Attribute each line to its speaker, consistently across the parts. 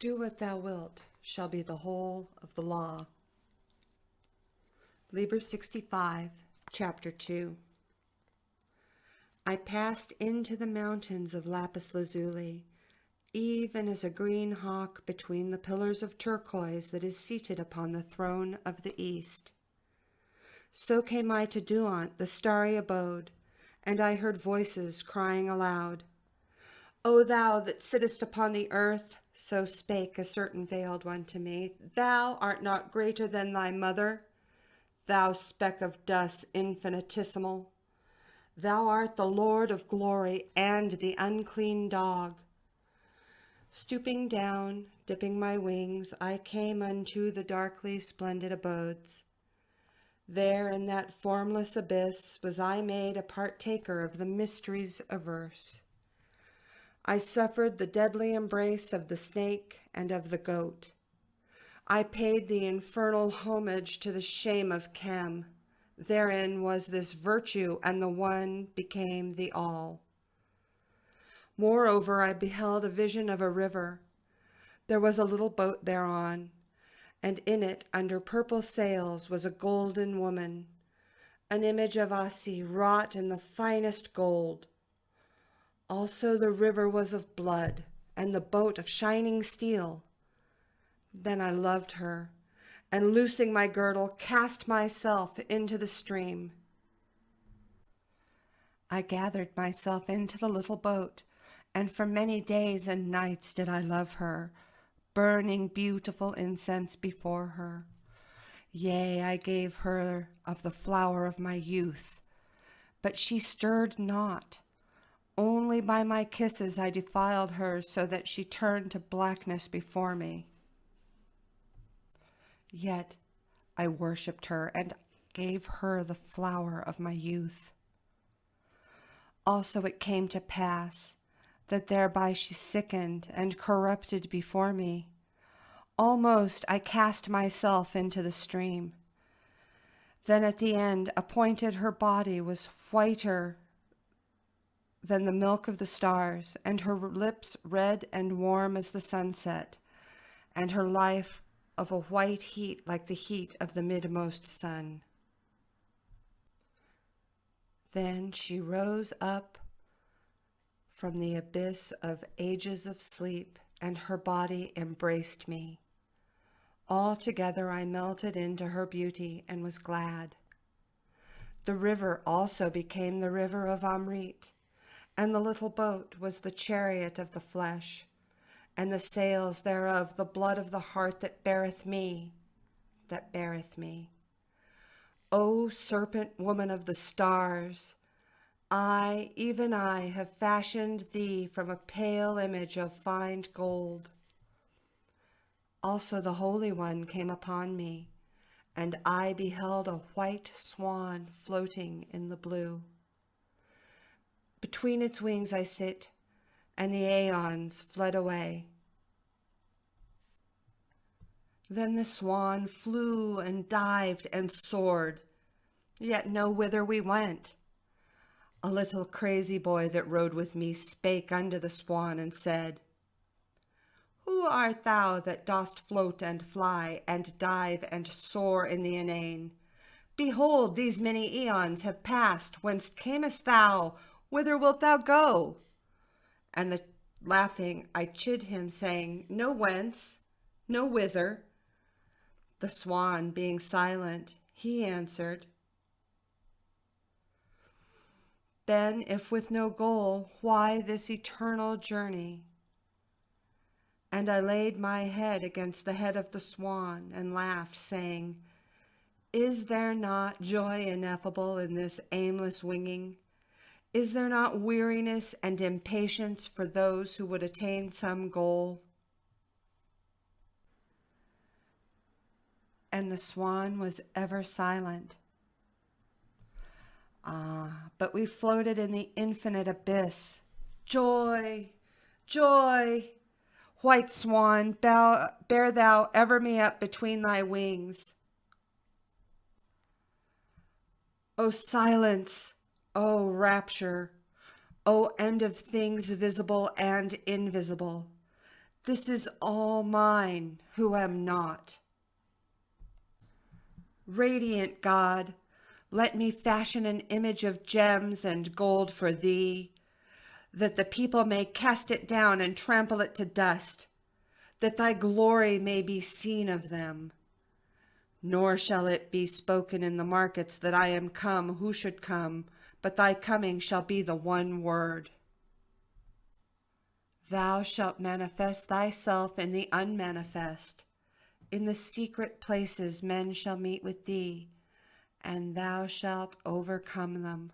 Speaker 1: Do what thou wilt shall be the whole of the law. Liber 65, Chapter 2. I passed into the mountains of lapis lazuli, even as a green hawk between the pillars of turquoise that is seated upon the throne of the east. So came I to Duant, the starry abode, and I heard voices crying aloud, O thou that sittest upon the earth, so spake a certain veiled one to me, thou art not greater than thy mother, thou speck of dust infinitesimal. Thou art the Lord of glory and the unclean dog. Stooping down, dipping my wings, I came unto the darkly splendid abodes. There in that formless abyss was I made a partaker of the mysteries of verse. I suffered the deadly embrace of the snake and of the goat. I paid the infernal homage to the shame of Chem. Therein was this virtue, and the one became the all. Moreover, I beheld a vision of a river. There was a little boat thereon, and in it, under purple sails, was a golden woman, an image of Asi wrought in the finest gold. Also the river was of blood, and the boat of shining steel. Then I loved her, and loosing my girdle, cast myself into the stream. I gathered myself into the little boat, and for many days and nights did I love her, burning beautiful incense before her. Yea, I gave her of the flower of my youth, but she stirred not. Only by my kisses I defiled her, so that she turned to blackness before me. Yet I worshipped her and gave her the flower of my youth. Also it came to pass that thereby she sickened and corrupted before me. Almost I cast myself into the stream. Then at the end appointed her body was whiter than the milk of the stars, and her lips red and warm as the sunset, and her life of a white heat like the heat of the midmost sun. Then she rose up from the abyss of ages of sleep, and her body embraced me. Altogether I melted into her beauty and was glad. The river also became the river of Amrit, and the little boat was the chariot of the flesh, and the sails thereof the blood of the heart that beareth me, that beareth me. O serpent woman of the stars, I, even I, have fashioned thee from a pale image of fine gold. Also the Holy One came upon me, and I beheld a white swan floating in the blue. Between its wings I sit, and the aeons fled away. Then the swan flew and dived and soared, yet know whither we went. A little crazy boy that rode with me spake unto the swan and said, Who art thou that dost float and fly and dive and soar in the inane? Behold, these many aeons have passed. Whence camest thou? Whither wilt thou go? And laughing, I chid him, saying, No whence, no whither. The swan, being silent, he answered, Then, if with no goal, why this eternal journey? And I laid my head against the head of the swan and laughed, saying, Is there not joy ineffable in this aimless winging? Is there not weariness and impatience for those who would attain some goal? And the swan was ever silent. But we floated in the infinite abyss. Joy, joy! White swan, bear thou ever me up between thy wings. O silence! O rapture, O end of things visible and invisible, This is all mine, who am not. Radiant God, let me fashion an image of gems and gold for thee, that the people may cast it down and trample it to dust, that thy glory may be seen of them. Nor shall it be spoken in the markets that I am come who should come, but thy coming shall be the one word. Thou shalt manifest thyself in the unmanifest. In the secret places men shall meet with thee, and thou shalt overcome them.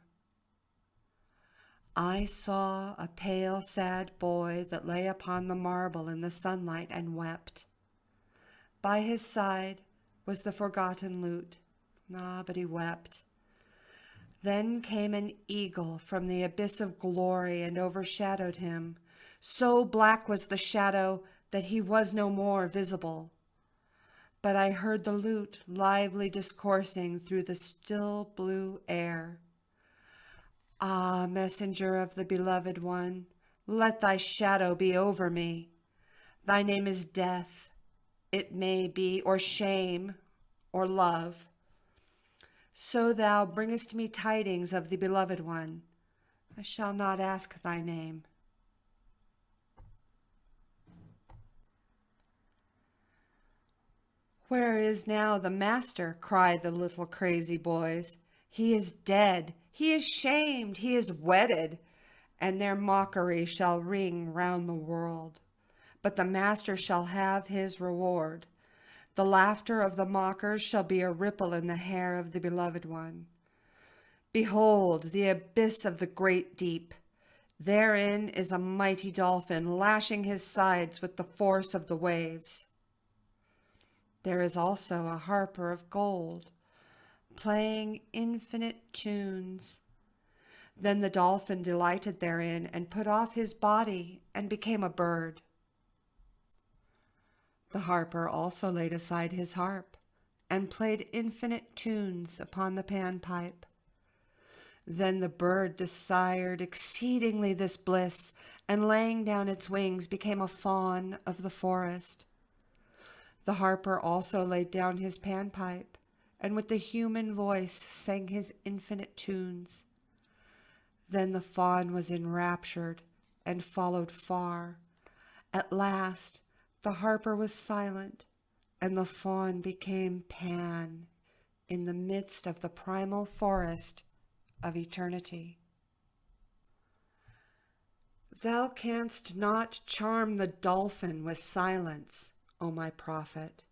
Speaker 1: I saw a pale, sad boy that lay upon the marble in the sunlight and wept. By his side was the forgotten lute. But he wept. Then came an eagle from the abyss of glory and overshadowed him. So black was the shadow that he was no more visible. But I heard the lute lively discoursing through the still blue air. Ah, messenger of the beloved one, let thy shadow be over me. Thy name is death, it may be, or shame, or love. So thou bringest me tidings of the beloved one. I shall not ask thy name. Where is now the master? Cried the little crazy boys. He is dead, he is shamed, he is wedded, and their mockery shall ring round the world. But the master shall have his reward. The laughter of the mockers shall be a ripple in the hair of the beloved one. Behold, the abyss of the great deep. Therein is a mighty dolphin lashing his sides with the force of the waves. There is also a harper of gold, playing infinite tunes. Then the dolphin delighted therein and put off his body and became a bird. The harper also laid aside his harp and played infinite tunes upon the panpipe. Then the bird desired exceedingly this bliss, and laying down its wings became a fawn of the forest. The harper also laid down his panpipe, and with the human voice sang his infinite tunes. Then the fawn was enraptured and followed far. At last the harper was silent, and the fawn became Pan in the midst of the primal forest of eternity. Thou canst not charm the dolphin with silence, O my prophet.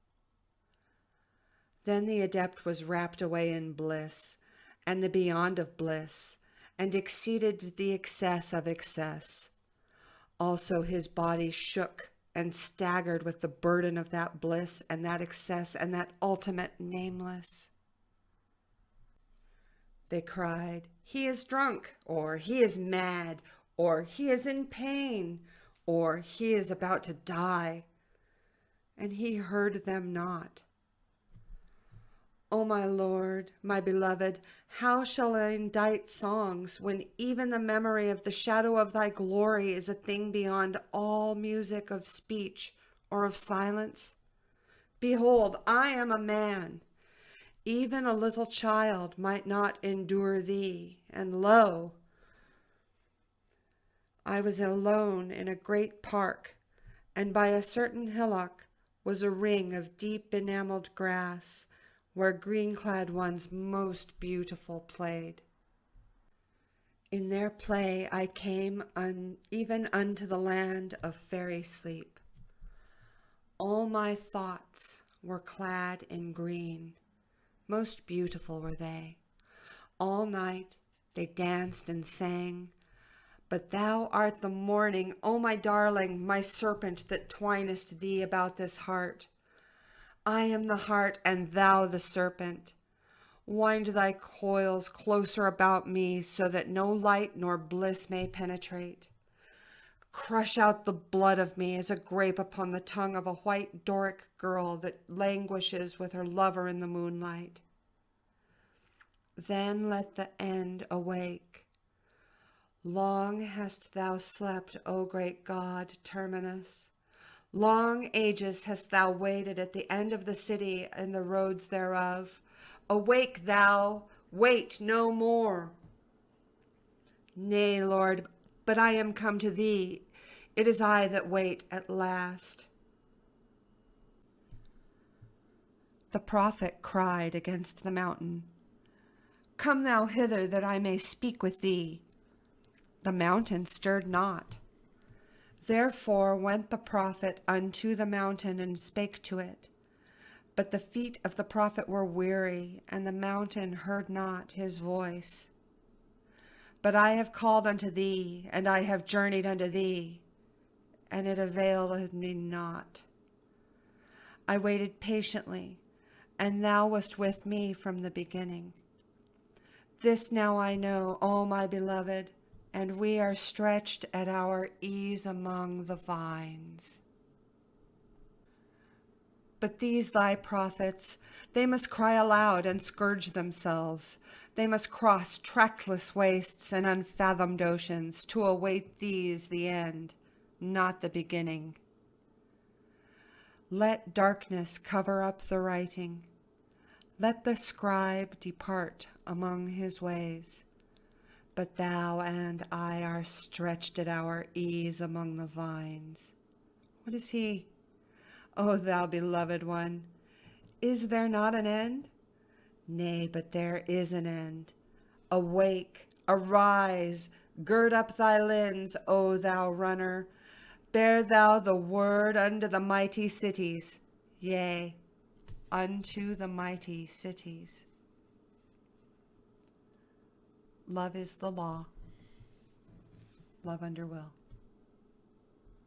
Speaker 1: Then the adept was wrapped away in bliss, and the beyond of bliss, and exceeded the excess of excess. Also his body shook and staggered with the burden of that bliss and that excess and that ultimate nameless. They cried, "He is drunk," or "He is mad," or "He is in pain," or "He is about to die." And he heard them not. O my Lord, my beloved, how shall I indite songs when even the memory of the shadow of thy glory is a thing beyond all music of speech or of silence? Behold, I am a man. Even a little child might not endure thee, and lo, I was alone in a great park, and by a certain hillock was a ring of deep enameled grass, where green-clad ones most beautiful played. In their play I came even unto the land of fairy sleep. All my thoughts were clad in green, most beautiful were they. All night they danced and sang, but thou art the morning, O my darling, my serpent that twinest thee about this heart. I am the heart, and thou the serpent. Wind thy coils closer about me, so that no light nor bliss may penetrate. Crush out the blood of me as a grape upon the tongue of a white Doric girl that languishes with her lover in the moonlight. Then let the end awake. Long hast thou slept, O great God, Terminus. Long ages hast thou waited at the end of the city and the roads thereof. Awake thou, wait no more. Nay, Lord, but I am come to thee. It is I that wait at last. The prophet cried against the mountain, Come thou hither, that I may speak with thee. The mountain stirred not. Therefore went the prophet unto the mountain and spake to it. But the feet of the prophet were weary, and the mountain heard not his voice. But I have called unto thee, and I have journeyed unto thee, and it availeth me not. I waited patiently, and thou wast with me from the beginning. This now I know, O my beloved, and we are stretched at our ease among the vines. But these thy prophets, they must cry aloud and scourge themselves. They must cross trackless wastes and unfathomed oceans to await these the end, not the beginning. Let darkness cover up the writing. Let the scribe depart among his ways. But thou and I are stretched at our ease among the vines. What is he? O thou beloved one, is there not an end? Nay, but there is an end. Awake, arise, gird up thy limbs, O thou runner. Bear thou the word unto the mighty cities, yea, unto the mighty cities. Love is the law. Love under will.